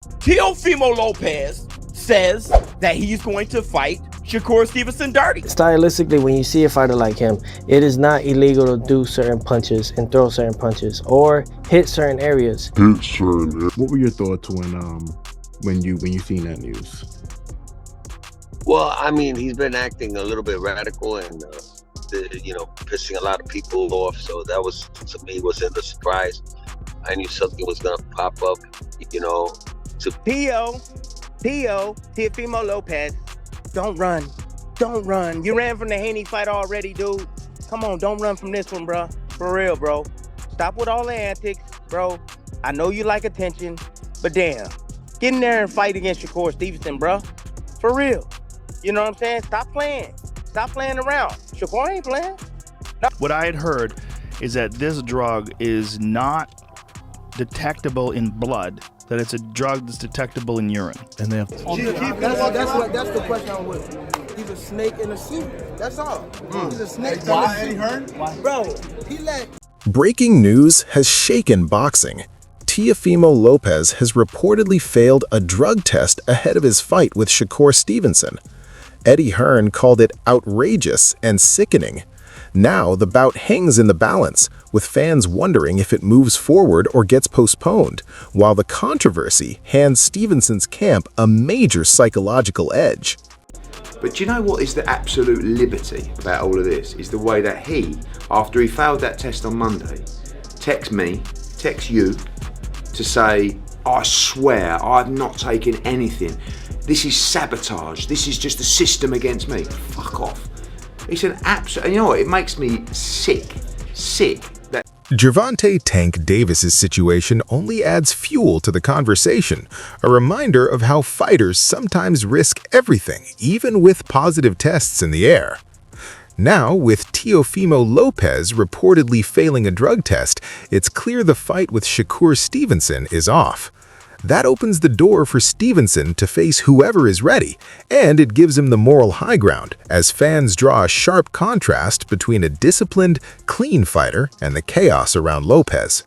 Teofimo Lopez says that he's going to fight Shakur Stevenson dirty. Stylistically, when you see a fighter like him, it is not illegal to do certain punches and throw certain punches or hit certain areas. What were your thoughts when you seen that news? Well, I mean, he's been acting a little bit radical and pissing a lot of people off. So that was, to me, wasn't a surprise. I knew something was gonna pop up, to Teofimo Lopez. Don't run. You ran from the Haney fight already, dude. Come on, don't run from this one, bro. For real, bro. Stop with all the antics, bro. I know you like attention, but damn, get in there and fight against Shakur Stevenson, bro. For real. You know what I'm saying? Stop playing. Stop playing around. Shakur ain't playing. No. What I had heard is that this drug is not detectable in blood, that it's a drug that's detectable in urine. And they have That's the question I'm with. He's a snake in a suit. That's all. He's a snake in a suit. Bro, he let... Breaking news has shaken boxing. Teofimo Lopez has reportedly failed a drug test ahead of his fight with Shakur Stevenson. Eddie Hearn called it outrageous and sickening. Now the bout hangs in the balance, with fans wondering if it moves forward or gets postponed, while the controversy hands Stevenson's camp a major psychological edge. But do you know what is the absolute liberty about all of this? Is the way that he, after he failed that test on Monday, texts me, texts you, to say, I swear I've not taken anything. This is sabotage. This is just a system against me. Fuck off. It's an absolute, you know what, it makes me sick. That Gervonta Tank Davis's situation only adds fuel to the conversation, a reminder of how fighters sometimes risk everything, even with positive tests in the air. Now, with Teofimo Lopez reportedly failing a drug test, it's clear the fight with Shakur Stevenson is off. That opens the door for Stevenson to face whoever is ready, and it gives him the moral high ground, as fans draw a sharp contrast between a disciplined, clean fighter and the chaos around Lopez.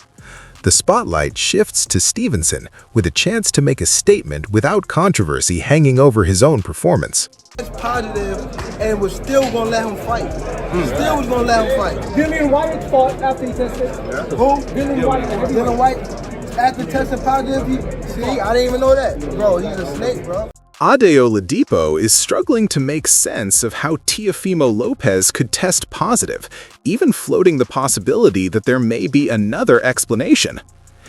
The spotlight shifts to Stevenson, with a chance to make a statement without controversy hanging over his own performance. It's positive, and we're still gonna let him fight. Still was gonna let him fight. Dylan White fought after he tested. Who? Dylan White. After testing positive, I didn't even know that. Bro, he's a snake, bro. Adeo Ladipo is struggling to make sense of how Teofimo Lopez could test positive, even floating the possibility that there may be another explanation.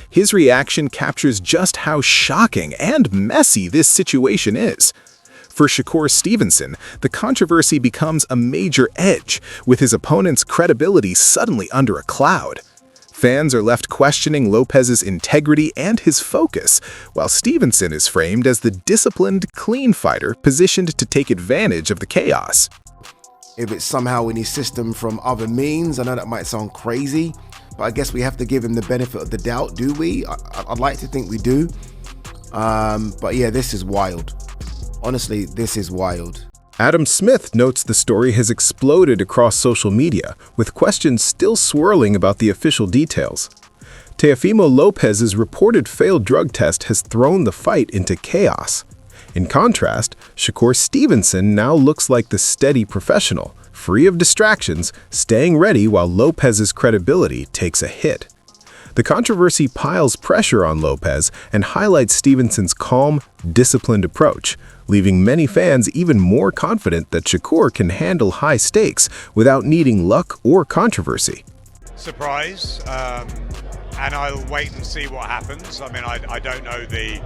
His reaction captures just how shocking and messy this situation is. For Shakur Stevenson, the controversy becomes a major edge, with his opponent's credibility suddenly under a cloud. Fans are left questioning Lopez's integrity and his focus, while Stevenson is framed as the disciplined, clean fighter positioned to take advantage of the chaos. If it's somehow in his system from other means, I know that might sound crazy, but I guess we have to give him the benefit of the doubt, do we? I'd like to think we do. But yeah, this is wild. Honestly, this is wild. Adam Smith notes the story has exploded across social media, with questions still swirling about the official details. Teofimo Lopez's reported failed drug test has thrown the fight into chaos. In contrast, Shakur Stevenson now looks like the steady professional, free of distractions, staying ready while Lopez's credibility takes a hit. The controversy piles pressure on Lopez and highlights Stevenson's calm, disciplined approach, leaving many fans even more confident that Shakur can handle high stakes without needing luck or controversy. Surprise, and I'll wait and see what happens. I mean, I don't know the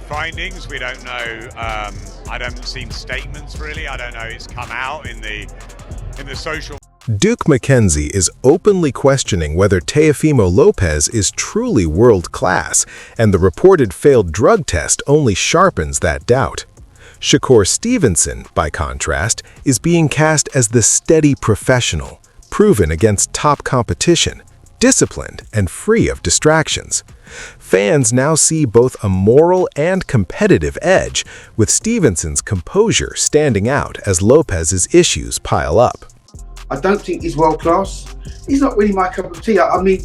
findings. We don't know. I haven't seen statements really. I don't know. It's come out in the social. Duke McKenzie is openly questioning whether Teofimo Lopez is truly world-class, and the reported failed drug test only sharpens that doubt. Shakur Stevenson, by contrast, is being cast as the steady professional, proven against top competition, disciplined and free of distractions. Fans now see both a moral and competitive edge, with Stevenson's composure standing out as Lopez's issues pile up. I don't think he's world class. He's not really my cup of tea. I mean,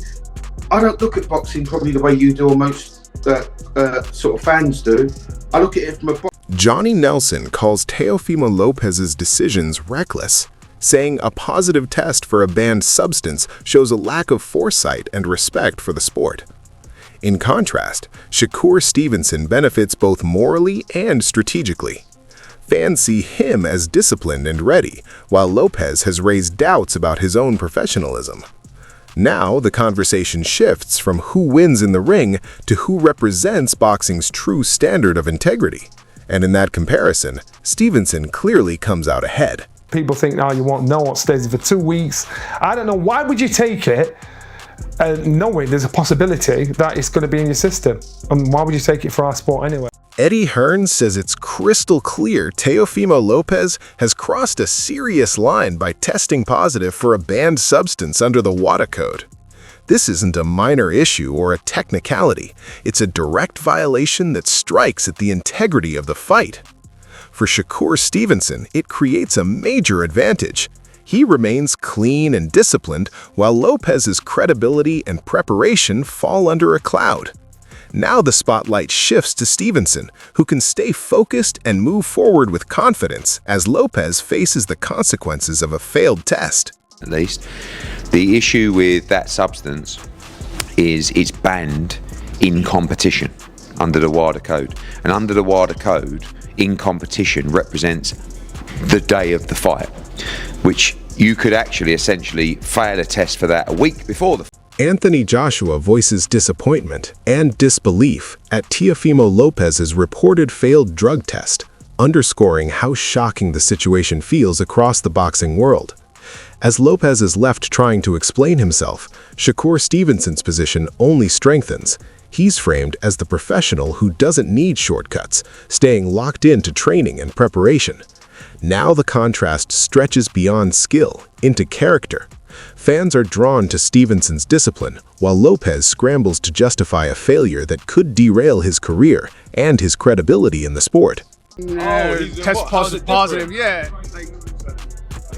I don't look at boxing probably the way you do, or most sort of fans do. I look at it from a Johnny Nelson calls Teofimo Lopez's decisions reckless, saying a positive test for a banned substance shows a lack of foresight and respect for the sport. In contrast, Shakur Stevenson benefits both morally and strategically. Fans see him as disciplined and ready, while Lopez has raised doubts about his own professionalism. Now, the conversation shifts from who wins in the ring to who represents boxing's true standard of integrity. And in that comparison, Stevenson clearly comes out ahead. People think, oh, you won't know what stays for 2 weeks. I don't know, why would you take it knowing there's a possibility that it's going to be in your system? And why would you take it for our sport anyway? Eddie Hearn says it's crystal clear Teofimo Lopez has crossed a serious line by testing positive for a banned substance under the WADA code. This isn't a minor issue or a technicality. It's a direct violation that strikes at the integrity of the fight. For Shakur Stevenson, it creates a major advantage. He remains clean and disciplined, while Lopez's credibility and preparation fall under a cloud. Now the spotlight shifts to Stevenson, who can stay focused and move forward with confidence as Lopez faces the consequences of a failed test. At least, the issue with that substance is it's banned in competition under the WADA code. And under the WADA code, in competition represents the day of the fight, which you could actually essentially fail a test for that a week before the fight. Anthony Joshua voices disappointment and disbelief at Teofimo Lopez's reported failed drug test, underscoring how shocking the situation feels across the boxing world. As Lopez is left trying to explain himself, Shakur Stevenson's position only strengthens. He's framed as the professional who doesn't need shortcuts, staying locked into training and preparation. Now the contrast stretches beyond skill into character. Fans are drawn to Stevenson's discipline, while Lopez scrambles to justify a failure that could derail his career and his credibility in the sport. Test positive, yeah.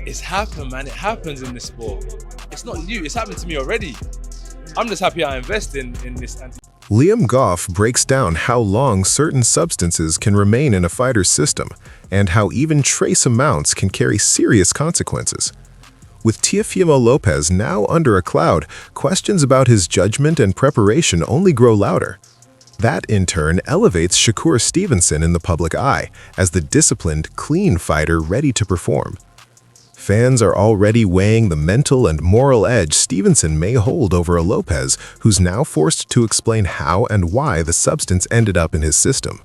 It's happened, man. It happens in this sport. It's not new. It's happened to me already. I'm just happy I invest in this. Liam Goff breaks down how long certain substances can remain in a fighter's system and how even trace amounts can carry serious consequences. With Teofimo Lopez now under a cloud, questions about his judgment and preparation only grow louder. That, in turn, elevates Shakur Stevenson in the public eye as the disciplined, clean fighter ready to perform. Fans are already weighing the mental and moral edge Stevenson may hold over a Lopez who's now forced to explain how and why the substance ended up in his system.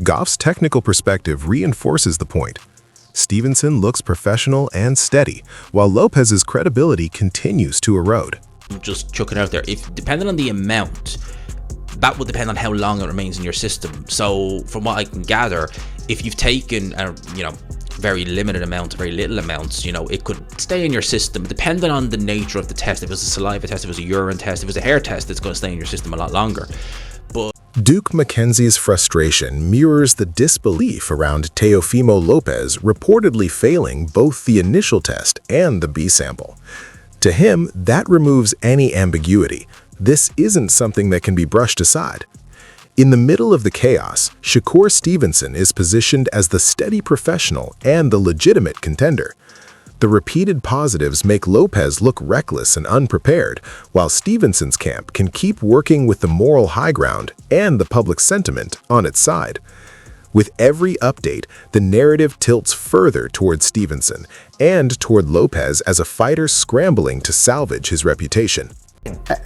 Goff's technical perspective reinforces the point. Stevenson looks professional and steady, while Lopez's credibility continues to erode. Just chucking out there, if depending on the amount, that will depend on how long it remains in your system. So from what I can gather, if you've taken very limited amounts, very little amounts, it could stay in your system. Depending on the nature of the test, if it was a saliva test, if it was a urine test, if it was a hair test, it's going to stay in your system a lot longer. But Duke McKenzie's frustration mirrors the disbelief around Teofimo Lopez reportedly failing both the initial test and the B sample. To him, that removes any ambiguity. This isn't something that can be brushed aside. In the middle of the chaos, Shakur Stevenson is positioned as the steady professional and the legitimate contender. The repeated positives make Lopez look reckless and unprepared, while Stevenson's camp can keep working with the moral high ground and the public sentiment on its side. With every update, the narrative tilts further toward Stevenson and toward Lopez as a fighter scrambling to salvage his reputation.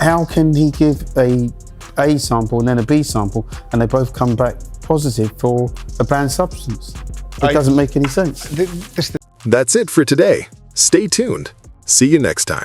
How can he give a sample and then a B sample and they both come back positive for a banned substance? It doesn't make any sense. That's it for today. Stay tuned. See you next time.